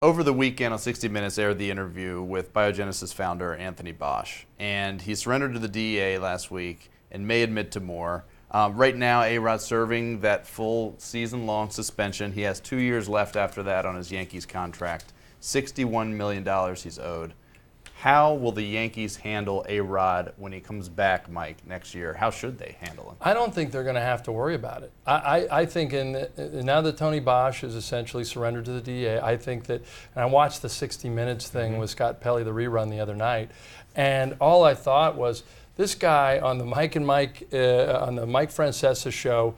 over the weekend on 60 Minutes aired the interview with Biogenesis founder Anthony Bosch, and he surrendered to the DEA last week and may admit to more. Right now, A-Rod's serving that full season-long suspension. He has 2 years left after that on his Yankees contract. $61 million he's owed. How will the Yankees handle A-Rod when he comes back, Mike, next year? How should they handle him? I don't think they're going to have to worry about it. I think now that Tony Bosch has essentially surrendered to the DEA, I think that, and I watched the 60 Minutes thing with Scott Pelley, the rerun the other night, and all I thought was, this guy on the Mike Francesa show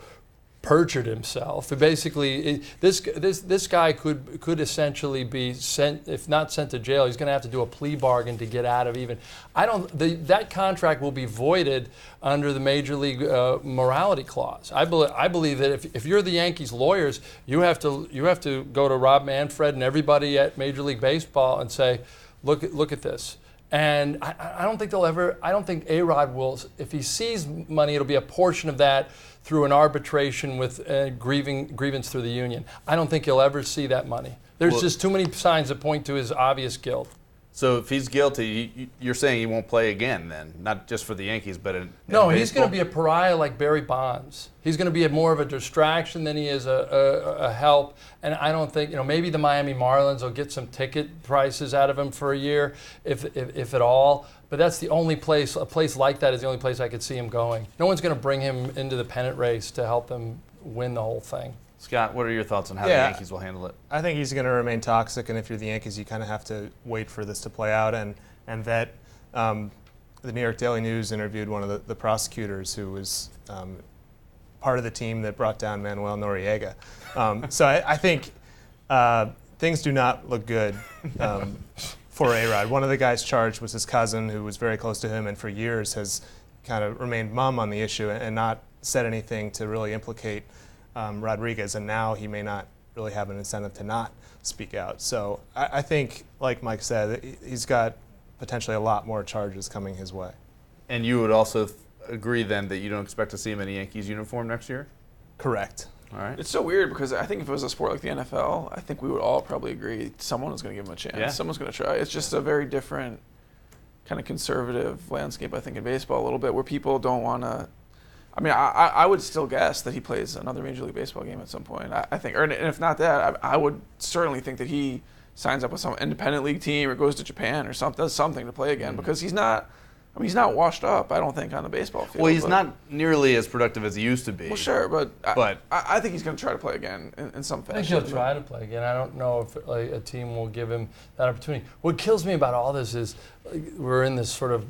perjured himself. Basically, this guy could essentially be sent, if not sent to jail, he's going to have to do a plea bargain to get out of even. That contract will be voided under the Major League morality clause. I believe that if you're the Yankees lawyers, you have to go to Rob Manfred and everybody at Major League Baseball and say, look at this. And I don't think I don't think A-Rod will, if he sees money, it'll be a portion of that through an arbitration with grievance through the union. I don't think he'll ever see that money. There's just too many signs that point to his obvious guilt. So if he's guilty, you're saying he won't play again then, not just for the Yankees, but in No, baseball? He's going to be a pariah like Barry Bonds. He's going to be more of a distraction than he is a help. And I don't think, maybe the Miami Marlins will get some ticket prices out of him for a year, if at all. But that's the only place, a place like that is the only place I could see him going. No one's going to bring him into the pennant race to help him win the whole thing. Scott, what are your thoughts on how the Yankees will handle it? I think he's going to remain toxic, and if you're the Yankees, you kind of have to wait for this to play out. And that the New York Daily News interviewed one of the prosecutors who was part of the team that brought down Manuel Noriega. So I think things do not look good for A-Rod. One of the guys charged was his cousin, who was very close to him, and for years has kind of remained mum on the issue and not said anything to really implicate Rodriguez, and now he may not really have an incentive to not speak out. So I think, like Mike said, he's got potentially a lot more charges coming his way. And you would also agree then that you don't expect to see him in a Yankees uniform next year? Correct. All right. It's so weird because I think if it was a sport like the NFL, I think we would all probably agree someone is going to give him a chance. Yeah. Someone's going to try. It's just a very different kind of conservative landscape, I think, in baseball a little bit, where people don't want to. I mean, I would still guess that he plays another Major League Baseball game at some point. I think, and if not that, I would certainly think that he signs up with some independent league team or goes to Japan or something, does something to play again, because he's not. I mean, he's not washed up, I don't think, on the baseball field. Well, he's not nearly as productive as he used to be. Well, sure, but I think he's going to try to play again in some fashion. I think he'll try to play again. I don't know if a team will give him that opportunity. What kills me about all this is we're in this sort of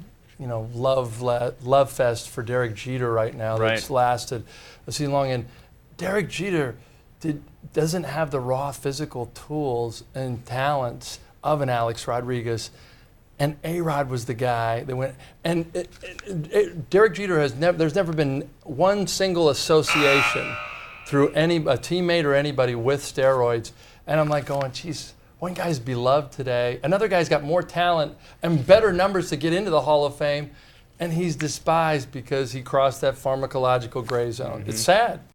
love fest for Derek Jeter right now that's lasted a season long. And Derek Jeter doesn't have the raw physical tools and talents of an Alex Rodriguez. And A-Rod was the guy that went. And Derek Jeter there's never been one single association through a teammate or anybody with steroids. And I'm like going, geez, one guy's beloved today. Another guy's got more talent and better numbers to get into the Hall of Fame. And he's despised because he crossed that pharmacological gray zone. It's sad.